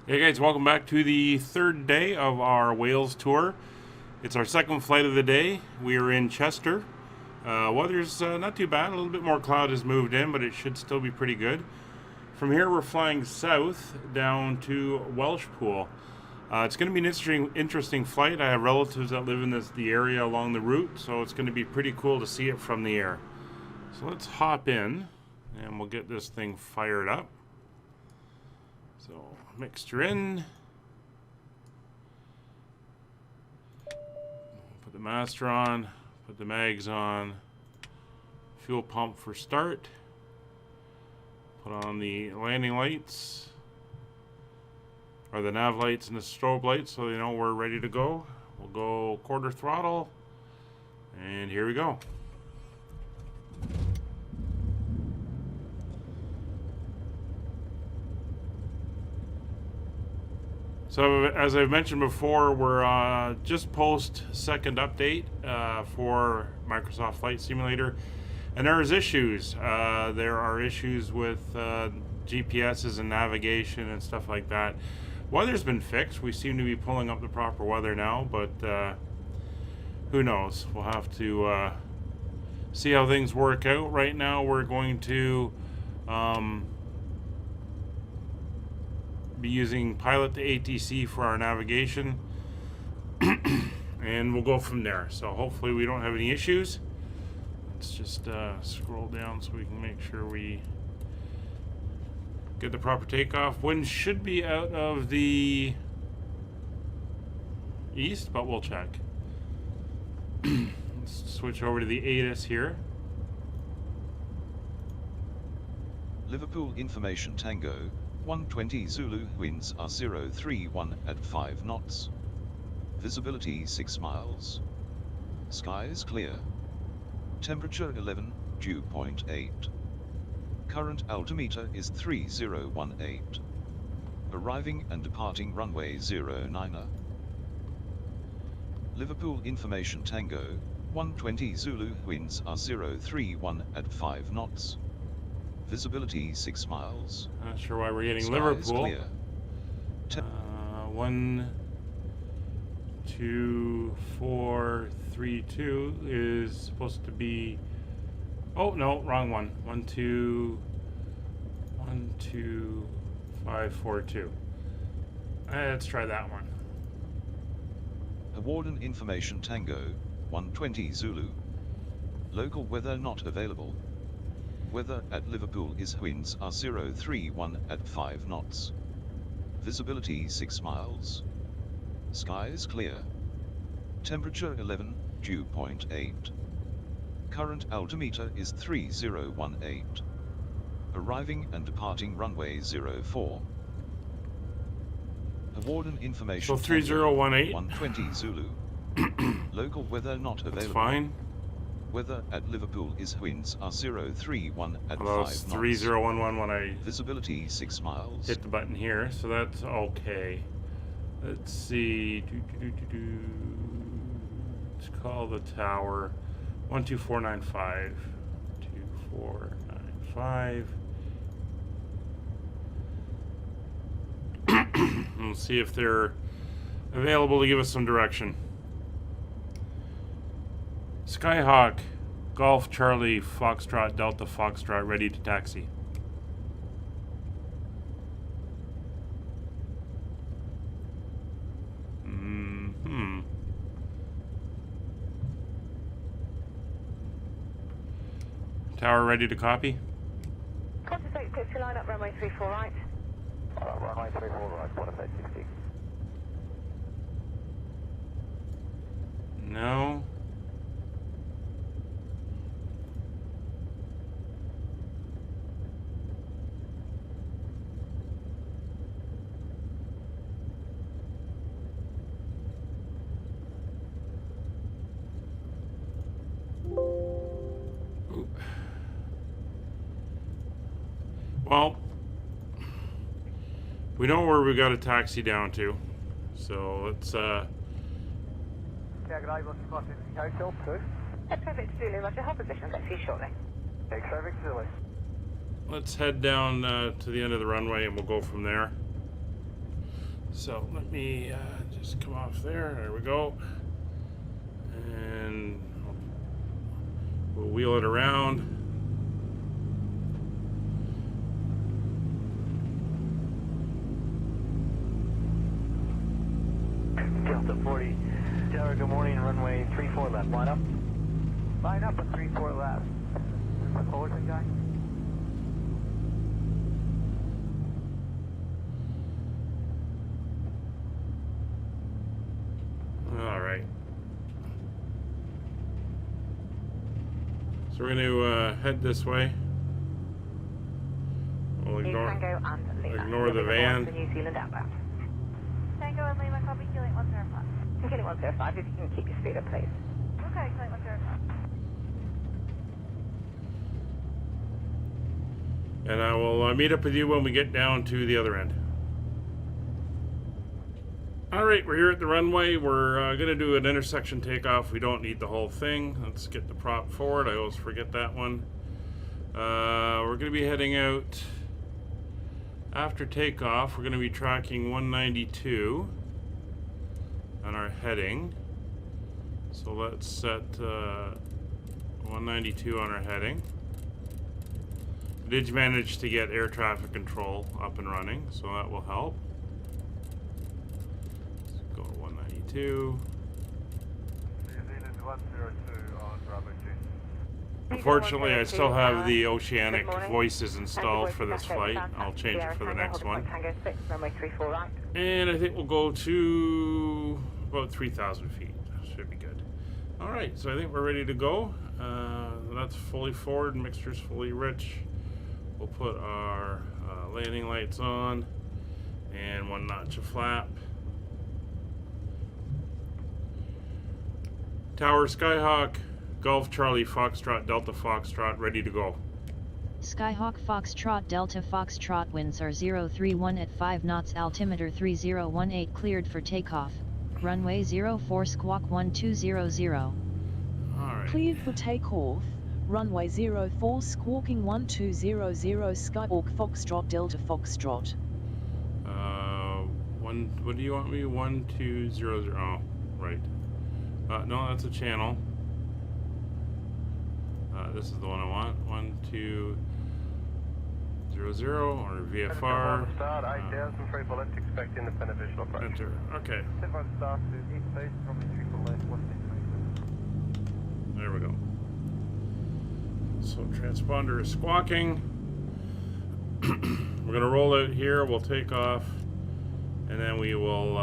Hey guys, welcome back to the third day of our Wales tour. It's our second flight of the day. We are in Chester. Weather's not too bad. A little bit more cloud has moved in, but it should still be pretty good. From here, we're flying south down to Welshpool. It's going to be an interesting flight. I have relatives that live in the area along the route, so it's going to be pretty cool to see it from the air. So let's hop in, and we'll get this thing fired up. So, mixture in. Put the master on, put the mags on, fuel pump for start. Put on the landing lights, or the nav lights and the strobe lights so they know we're ready to go. We'll go quarter throttle, and here we go. So as I've mentioned before, we're just post second update for Microsoft Flight Simulator, and there's issues. There are issues with GPSs and navigation and stuff like that. Weather's been fixed. We seem to be pulling up the proper weather now, but who knows? We'll have to see how things work out. Right now, we're going to be using Pilot to ATC for our navigation, and we'll go from there. So hopefully we don't have any issues. Let's just scroll down so we can make sure we get the proper takeoff. Wind should be out of the east, but we'll check. Let's switch over to the ATIS here. Liverpool Information Tango 120 Zulu, winds are 031 at 5 knots. Visibility 6 miles. Skies clear. Temperature 11, dew point 8. Current altimeter is 3018. Arriving and departing runway 09er. Liverpool Information Tango 120 Zulu, winds are 031 at 5 knots. Visibility 6 miles. Not sure why we're getting Skies Liverpool. Clear. 1, 2, 4, 3, 2 is supposed to be. Oh no, wrong one. 1, 2, 1, 2, 5, 4, 2. Let's try that one. Hawarden Information Tango 120 Zulu. Local weather not available. Weather at Liverpool is winds are 031 at 5 knots. Visibility 6 miles. Skies clear. Temperature 11, dew point 8. Current altimeter is 3018. Arriving and departing runway 04. Hawarden Information. So 3018. 120 Zulu. Local weather not available. That's fine. Weather at Liverpool is winds are 031 at 5 Although knots. it's 3011 when I Visibility 6 miles. hit the button here, so that's okay. Let's see. Let's call the tower 12495. 2495. We'll see if they're available to give us some direction. Skyhawk, Golf Charlie, Foxtrot, Delta Foxtrot, ready to taxi. Tower ready to copy? Concentrate, pitch your line up, runway 34 right. Runway 34 right, 160. No. Well, we know where we got a taxi down to, so let's Jagged what's spotted in Hotel 2. X-ATC Zulu, roger, hold position, let's see you shortly. X-ATC Zulu. let's head down to the end of the runway and we'll go from there. So let me just come off there. There we go. And we'll wheel it around. Delta 40, Tower, good morning, runway 34 left, line up. Line up at 34 left. Is my Fullerton guy? All right. So we're going to head this way. We'll ignore the van. New Zealand outbound. Tango and Lima, copy, Killing 105. Killing 105, if you can keep your speed up, please. Okay, Killing 105. And I will meet up with you when we get down to the other end. Alright, we're here at the runway. We're going to do an intersection takeoff. We don't need the whole thing. Let's get the prop forward. I always forget that one. We're going to be heading out after takeoff. We're going to be tracking 192 on our heading. So let's set 192 on our heading. Did manage to get air traffic control up and running, so that will help. Let's go to 192. New Zealand 102 on Bravo G. Unfortunately, I still have the oceanic voices installed for this flight. I'll change it for the next one. Runway 34 right. And I think we'll go to about 3,000 feet. Should be good. All right, so I think we're ready to go. That's fully forward, mixture's fully rich. We'll put our landing lights on and one notch of flap. Tower Skyhawk, Golf Charlie Foxtrot, Delta Foxtrot, ready to go. Skyhawk Foxtrot Delta Foxtrot, winds are 031 at 5 knots, altimeter 3018, cleared for takeoff. Runway 04 squawk 1200. All right. Cleared for takeoff. Runway 04 squawking 1200, Skyhawk Foxtrot Delta Foxtrot. What do you want me? 1200. Oh, right. No, that's a channel. This is the one I want. 1200 or VFR. Start 8,000, free bullet, expect independent visual approach. Enter. Okay. 7 start to east base from the triple left, 1 There we go. So transponder is squawking. We're gonna roll out here. We'll take off, and then we will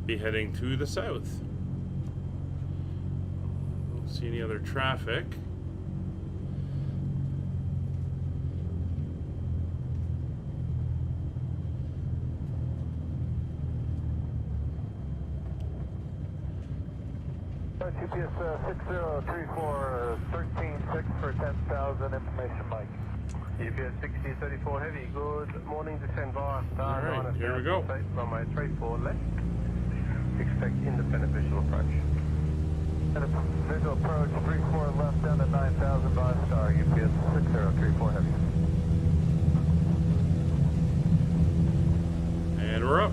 be heading to the south. Don't see any other traffic. GPS 6034, 13.6 for 10,000, information Mike. GPS 6034 heavy, good morning, descend via star. All right, here we go. Runway 34 left, expect independent visual approach. Visual approach 34 left down to 9,000 via star, UPS 6034 heavy. And we're up.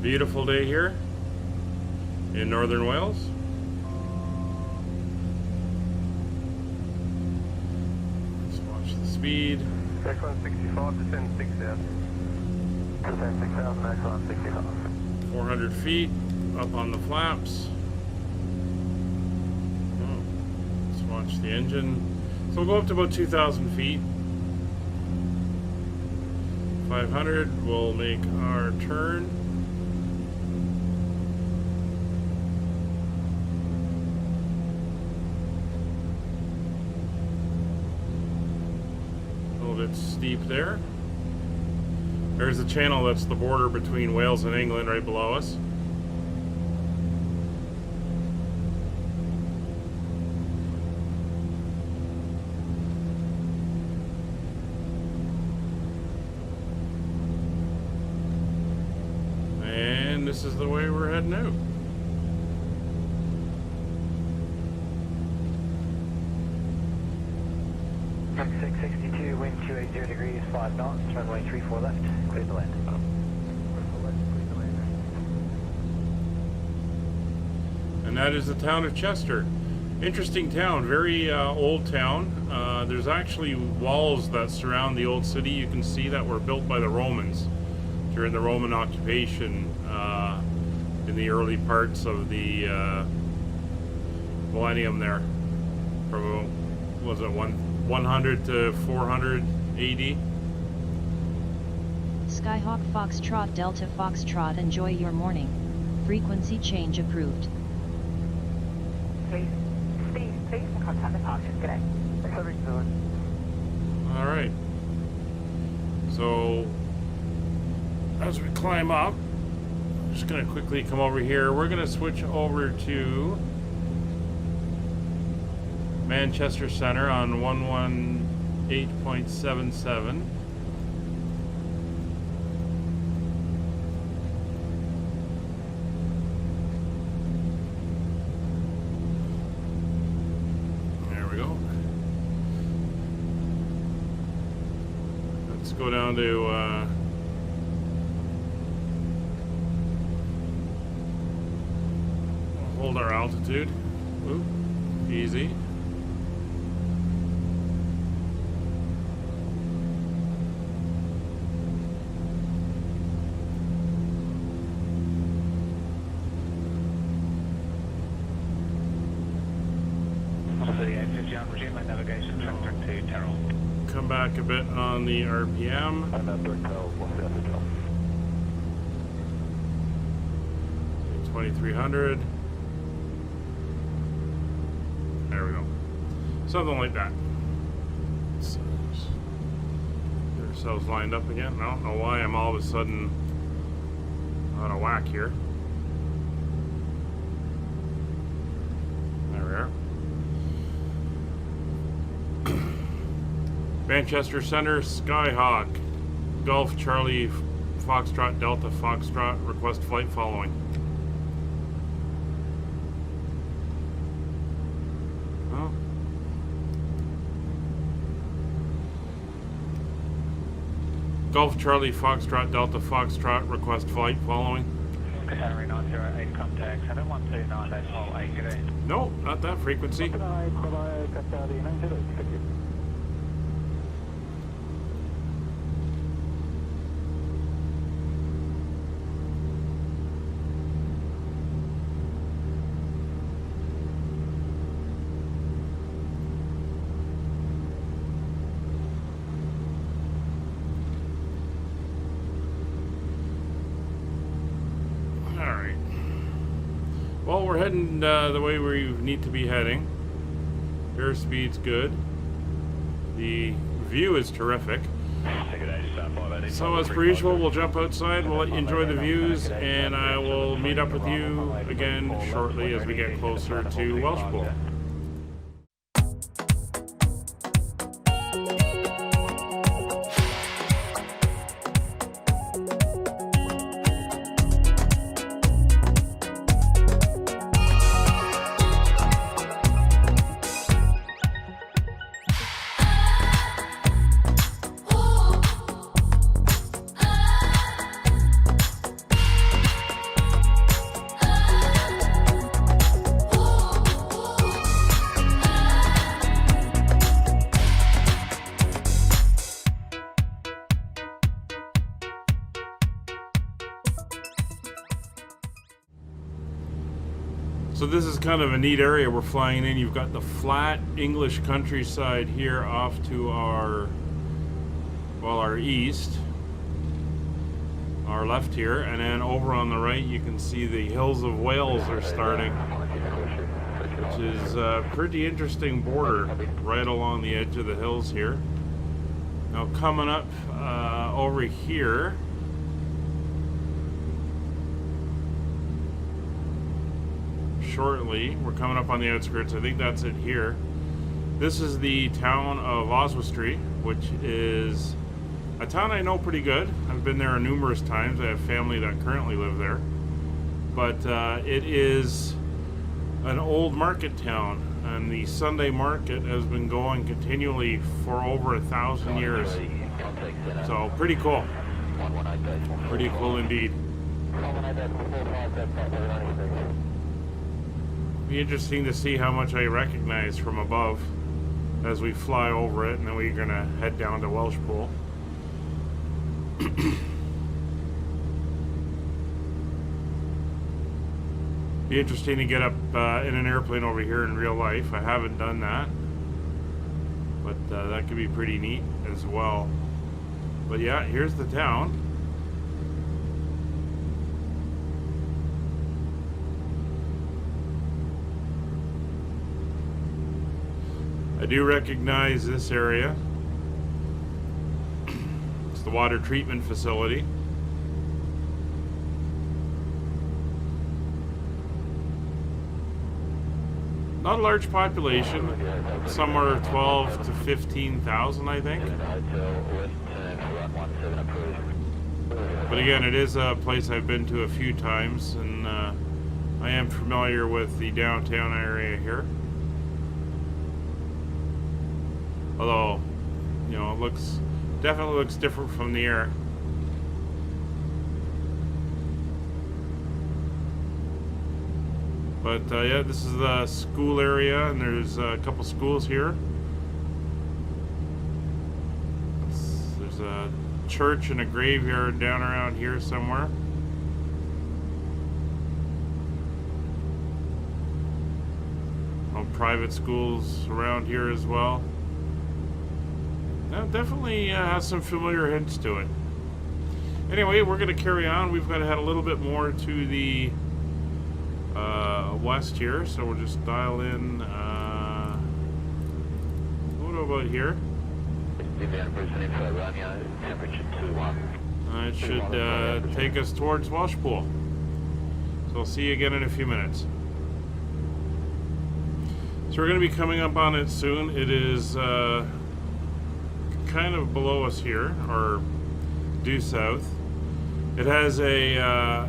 Beautiful day here in northern Wales. Let's watch the speed. X1 65, descend 6,000. Descend 6,000, X1 65. 400 feet up on the flaps. Oh, let's watch the engine. So we'll go up to about 2,000 feet. 500, we'll make our turn. It's steep there. There's a channel that's the border between Wales and England right below us. And this is the way we're heading out. 662, wind 280 degrees, 5 knots, runway 34 left, clear to land. And that is the town of Chester. Interesting town, very old town. There's actually walls that surround the old city. You can see that were built by the Romans during the Roman occupation in the early parts of the millennium there. From, was it 100 to 400 AD? Skyhawk Foxtrot Delta Foxtrot, enjoy your morning. Frequency change approved. Please, Steve, please can contact the departures. Good day. All right. So as we climb up, I'm just going to quickly come over here. We're going to switch over to Manchester Center on 118.77. There we go. Let's go down to hold our altitude. Oop, easy. Come back a bit on the RPM. 2300. There we go. Something like that. Let's get ourselves lined up again. I don't know why I'm all of a sudden out of whack here. There we are. Manchester Center, Skyhawk, Golf Charlie Foxtrot Delta Foxtrot, request flight following. Oh. Golf Charlie Foxtrot Delta Foxtrot, request flight following. Category 908 contact 71298 good day. No, not that frequency. Well, we're heading the way we need to be heading. Airspeed's good. The view is terrific. So as per usual, we'll jump outside, we'll let you enjoy the views, and I will meet up with you again shortly as we get closer to Welshpool. So this is kind of a neat area we're flying in. You've got the flat English countryside here off to our, well, our east, our left here, and then over on the right you can see the hills of Wales are starting, which is a pretty interesting border right along the edge of the hills here. Now coming up over here, shortly, we're coming up on the outskirts. I think that's it here. This is the town of Oswestry, which is a town I know pretty good. I've been there numerous times. I have family that currently live there. But it is an old market town. And the Sunday market has been going continually for over 1,000 years. So pretty cool. Pretty cool indeed. Be interesting to see how much I recognize from above as we fly over it, and then we're gonna head down to Welshpool. Be interesting to get up in an airplane over here in real life. I haven't done that, but that could be pretty neat as well. But yeah, here's the town. I do recognize this area. It's the water treatment facility. Not a large population, somewhere 12 to 15,000, I think. But again, it is a place I've been to a few times, and I am familiar with the downtown area here. Although, you know, it definitely looks different from the air. But yeah, this is the school area, and there's a couple schools here. There's a church and a graveyard down around here somewhere. Private schools around here as well. That definitely has some familiar hints to it. Anyway, we're going to carry on. We've got to head a little bit more to the west here, so we'll just dial in. What about here? It should take us towards Welshpool. So I'll see you again in a few minutes. So we're going to be coming up on it soon. It is kind of below us here, or due south. It has a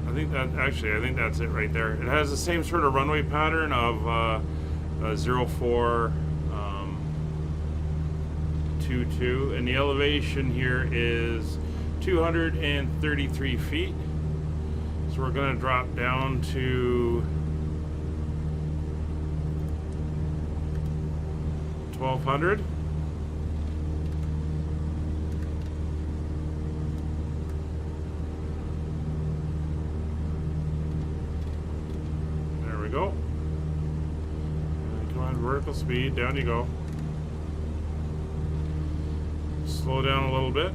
I think that's it right there. It has the same sort of runway pattern of 0422, and the elevation here is 233 feet. So we're going to drop down to 1200. Go. Come on, vertical speed, down you go. Slow down a little bit.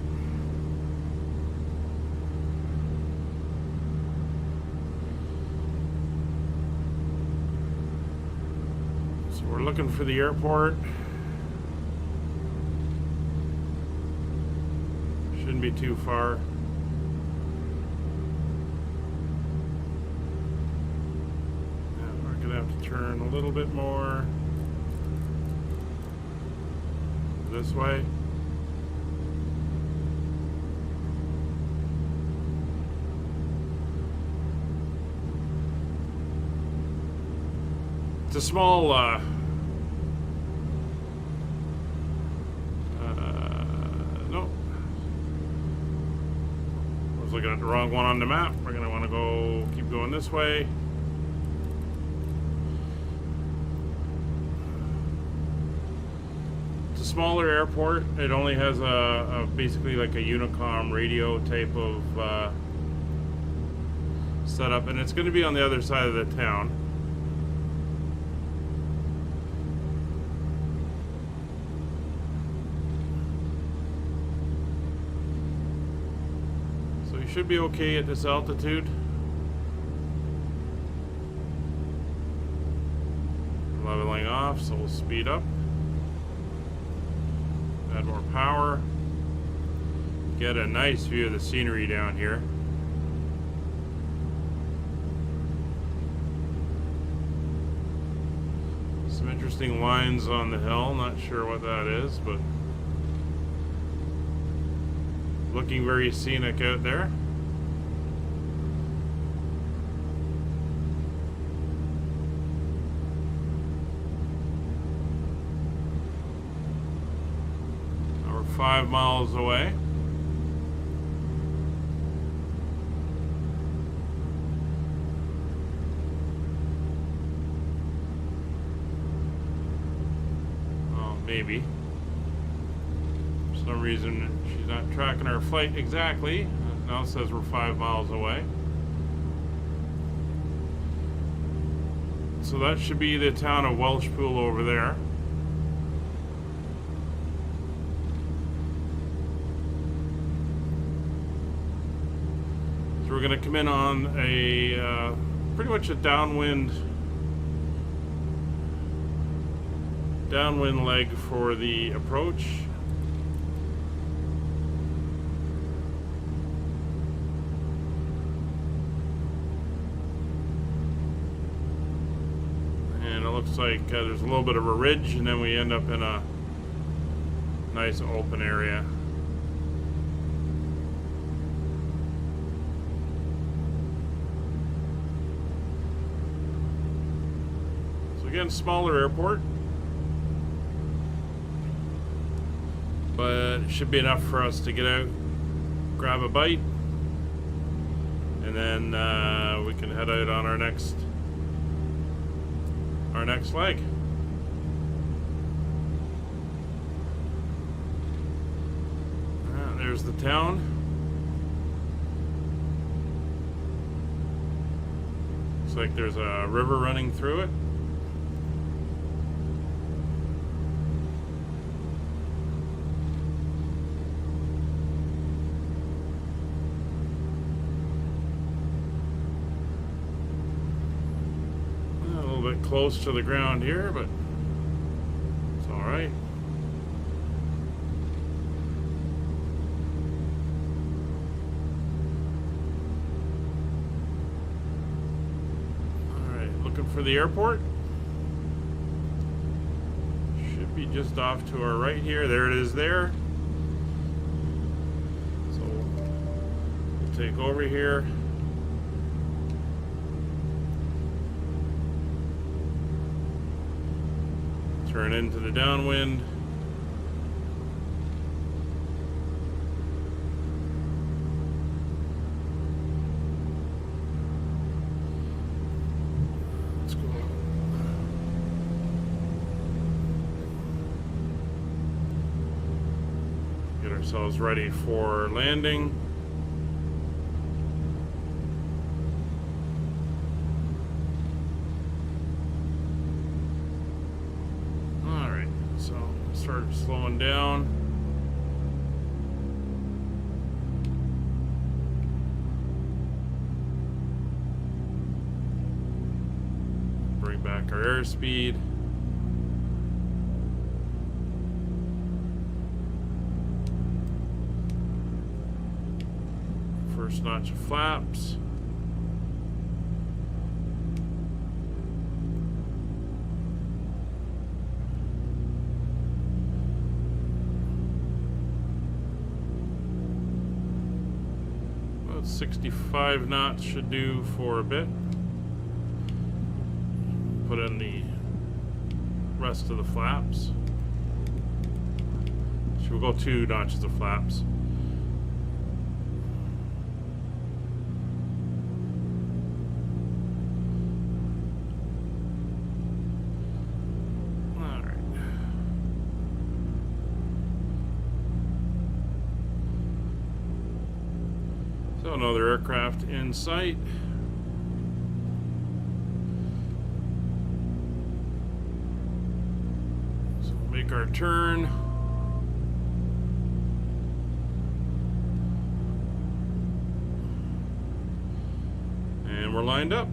So we're looking for the airport. Shouldn't be too far. Have to turn a little bit more this way. It's a small no, I was looking at the wrong one on the map. We're gonna want to keep going this way. Smaller airport. It only has a basically like a Unicom radio type of setup, and it's going to be on the other side of the town. So you should be okay at this altitude. Leveling off, so we'll speed up. Add more power. Get a nice view of the scenery down here. Some interesting lines on the hill. Not sure what that is, but looking very scenic out there. 5 miles away. Oh, maybe. For some reason, she's not tracking our flight exactly. It now says we're 5 miles away. So that should be the town of Welshpool over there. So we're going to come in on a pretty much a downwind leg for the approach. Looks like there's a little bit of a ridge, and then we end up in a nice open area. So again, smaller airport, but it should be enough for us to get out, grab a bite, and then we can head out on our next leg. There's the town. Looks like there's a river running through it. Close to the ground here, but it's all right. All right, looking for the airport. Should be just off to our right here. There it is there. So we'll take over here. Turn into the downwind. Let's go. Get ourselves ready for landing. Start slowing down. Bring back our airspeed. First notch of flaps. About 65 knots should do for a bit. Put in the rest of the flaps. We'll go 2 notches of flaps. So another aircraft in sight. So we'll make our turn. And we're lined up.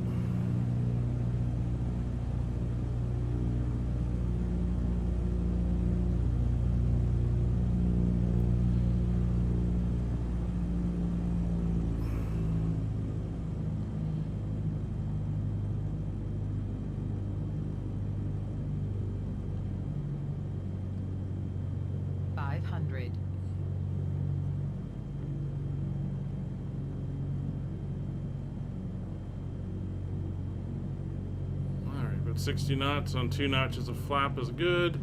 All right, but 60 knots on 2 notches of flap is good.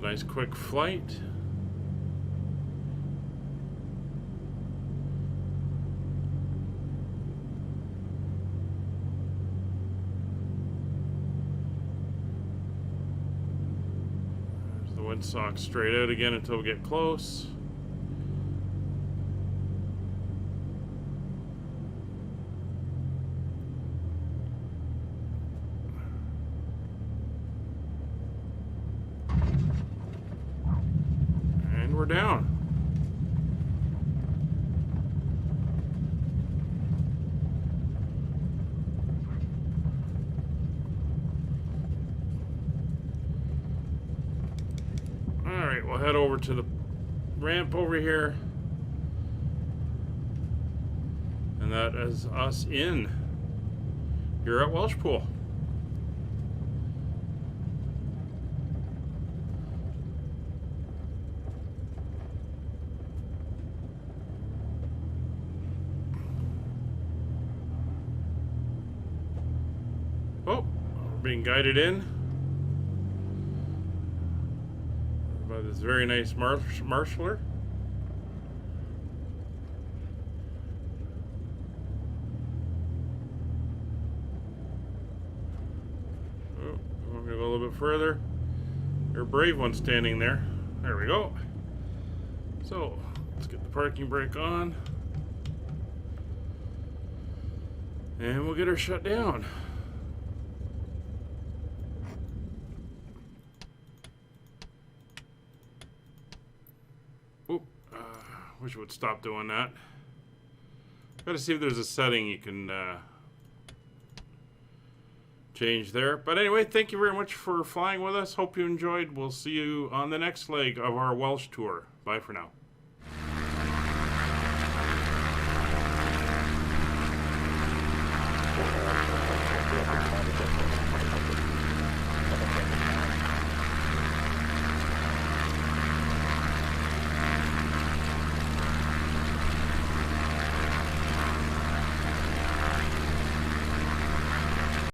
nice quick flight. There's the windsock straight out again until we get close. And we're down. Alright, we'll head over to the ramp over here. And that is us in here at Welshpool. Oh, we're being guided in by this very nice marshaller. Oh, we're gonna go a little bit further. There's a brave one standing there. There we go. So let's get the parking brake on, and we'll get her shut down. Wish it would stop doing that. Gotta see if there's a setting you can change there. But anyway, thank you very much for flying with us. Hope you enjoyed. We'll see you on the next leg of our Welsh tour. Bye for now.